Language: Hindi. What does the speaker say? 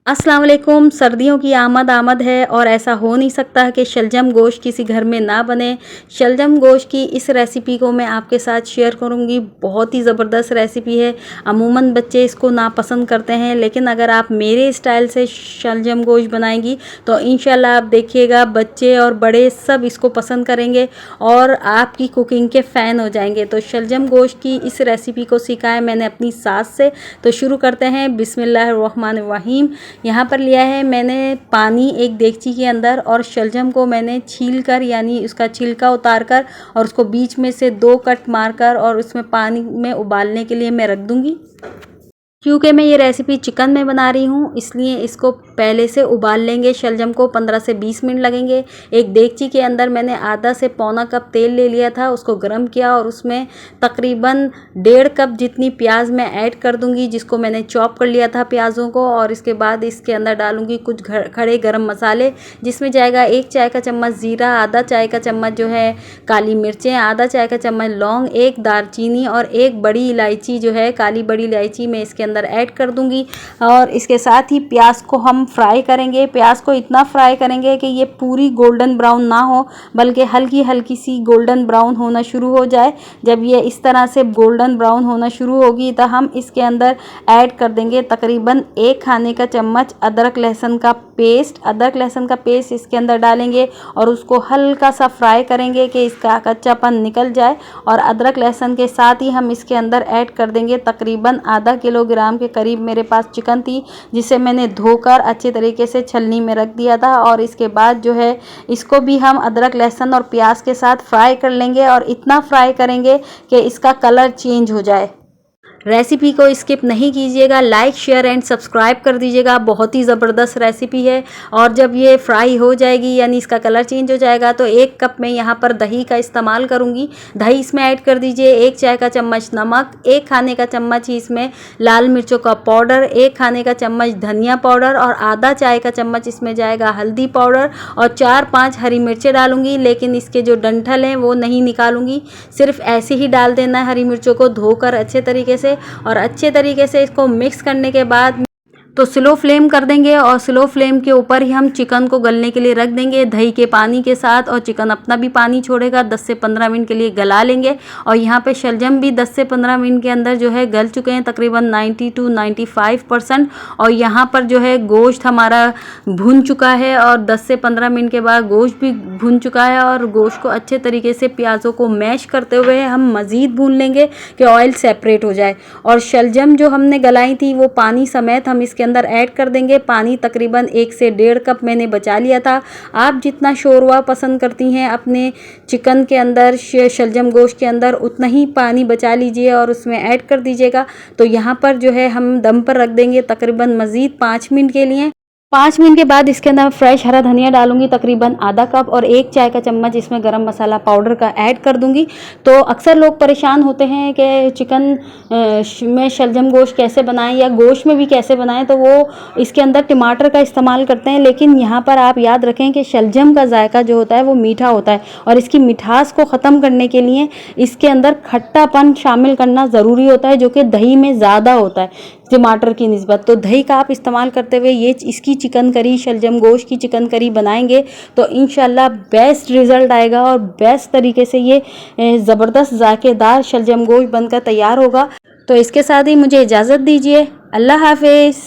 अस्सलाम वालेकुम। सर्दियों की आमद है और ऐसा हो नहीं सकता कि शलजम गोश्त किसी घर में ना बने। शलजम गोश्त की इस रेसिपी को मैं आपके साथ शेयर करूंगी। बहुत ही ज़बरदस्त रेसिपी है। अमूमन बच्चे इसको नापसंद करते हैं, लेकिन अगर आप मेरे स्टाइल से शलजम गोश्त बनाएंगी तो इंशाल्लाह आप देखिएगा बच्चे और बड़े सब इसको पसंद करेंगे और आपकी कुकिंग के फ़ैन हो जाएंगे। तो शलजम गोश्त की इस रेसिपी को सीखा है मैंने अपनी सास से। तो शुरू करते हैं। बिस्मिल्लाहिर्रहमानिर्रहीम। यहाँ पर लिया है मैंने पानी एक देगची के अंदर और शलजम को मैंने छील कर यानी उसका छिलका उतार कर और उसको बीच में से 2 कट मारकर और उसमें पानी में उबालने के लिए मैं रख दूँगी। क्योंकि मैं ये रेसिपी चिकन में बना रही हूँ इसलिए इसको पहले से उबाल लेंगे। शलजम को 15 से 20 मिनट लगेंगे। एक देगची के अंदर मैंने आधा से पौना कप तेल ले लिया था, उसको गर्म किया और उसमें तकरीबन 1.5 कप जितनी प्याज मैं ऐड कर दूंगी, जिसको मैंने चॉप कर लिया था प्याज़ों को। और इसके बाद इसके अंदर डालूंगी कुछ खड़े गरम मसाले, जिसमें जाएगा 1 चाय का चम्मच ज़ीरा, आधा चाय का चम्मच जो है काली मिर्चें, आधा चाय का चम्मच लौंग, 1 दालचीनी और 1 बड़ी इलायची जो है काली बड़ी इलायची मैं इसके अंदर ऐड कर दूंगी। और इसके साथ ही प्याज को हम फ्राई करेंगे। प्याज को इतना फ्राई करेंगे कि ये पूरी गोल्डन ब्राउन ना हो, बल्कि हल्की हल्की सी गोल्डन ब्राउन होना शुरू हो जाए। जब ये इस तरह से गोल्डन ब्राउन होना शुरू होगी तो हम इसके अंदर ऐड कर देंगे तकरीबन 1 खाने का चम्मच अदरक लहसुन का पेस्ट। अदरक लहसुन का पेस्ट इसके अंदर डालेंगे और उसको हल्का सा फ्राई करेंगे कि इसका कच्चापन निकल जाए। और अदरक लहसुन के साथ ही हम इसके अंदर ऐड कर देंगे तकरीबन आधा किलोग्राम के करीब मेरे पास चिकन थी, जिसे मैंने धोकर अच्छे तरीके से छलनी में रख दिया था। और इसके बाद जो है इसको भी हम अदरक लहसुन और प्याज के साथ फ्राई कर लेंगे और इतना फ्राई करेंगे कि इसका कलर चेंज हो जाए। रेसिपी को स्किप नहीं कीजिएगा, लाइक शेयर एंड सब्सक्राइब कर दीजिएगा। बहुत ही ज़बरदस्त रेसिपी है। और जब ये फ्राई हो जाएगी यानी इसका कलर चेंज हो जाएगा तो 1 कप में यहाँ पर दही का इस्तेमाल करूँगी। दही इसमें ऐड कर दीजिए, 1 चाय का चम्मच नमक, 1 खाने का चम्मच ही इसमें लाल मिर्चों का पाउडर, 1 खाने का चम्मच धनिया पाउडर और आधा चाय का चम्मच इसमें जाएगा हल्दी पाउडर और 4-5 हरी मिर्चें डालूंगी। लेकिन इसके जो डंठल हैं वो नहीं निकालूंगी, सिर्फ ऐसे ही डाल देना है हरी मिर्चों को धोकर अच्छे तरीके से। और अच्छे तरीके से इसको मिक्स करने के बाद तो स्लो फ्लेम कर देंगे और स्लो फ्लेम के ऊपर ही हम चिकन को गलने के लिए रख देंगे दही के पानी के साथ। और चिकन अपना भी पानी छोड़ेगा, 10 से 15 मिनट के लिए गला लेंगे। और यहाँ पे शलजम भी 10 से 15 मिनट के अंदर जो है गल चुके हैं तकरीबन 90 to 95%। और यहाँ पर जो है गोश्त हमारा भुन चुका है और 10 से 15 मिनट के बाद गोश्त भी भुन चुका है। और गोश्त को अच्छे तरीके से प्याज़ों को मैश करते हुए हम मज़ीद भून लेंगे कि ऑयल सेपरेट हो जाए। और शलजम जो हमने गलाई थी वो पानी समेत हम इसके अंदर ऐड कर देंगे। पानी तकरीबन 1 से 1.5 कप मैंने बचा लिया था। आप जितना शोरवा पसंद करती हैं अपने चिकन के अंदर, शलजम गोश्त के अंदर, उतना ही पानी बचा लीजिए और उसमें ऐड कर दीजिएगा। तो यहाँ पर जो है हम दम पर रख देंगे तकरीबन मज़ीद 5 मिनट के लिए। 5 मिनट के बाद इसके अंदर फ्रेश हरा धनिया डालूंगी तकरीबन आधा कप और 1 चाय का चम्मच इसमें गरम मसाला पाउडर का ऐड कर दूंगी। तो अक्सर लोग परेशान होते हैं कि चिकन में शलजम गोश्त कैसे बनाएं या गोश्त में भी कैसे बनाएं, तो वो इसके अंदर टमाटर का इस्तेमाल करते हैं। लेकिन यहाँ पर आप याद रखें कि शलजम का जायका जो होता है वो मीठा होता है और इसकी मिठास को ख़त्म करने के लिए इसके अंदर खट्टापन शामिल करना ज़रूरी होता है, जो कि दही में ज़्यादा होता है टमाटर की निस्बत। तो दही का आप इस्तेमाल करते हुए ये इसकी चिकन करी, शलजम गोश्त की चिकन करी बनाएंगे तो इंशाल्लाह बेस्ट रिज़ल्ट आएगा और बेस्ट तरीके से ये ज़बरदस्त जायकेदार शलजम गोश्त बनकर तैयार होगा। तो इसके साथ ही मुझे इजाज़त दीजिए। अल्लाह हाफिज़।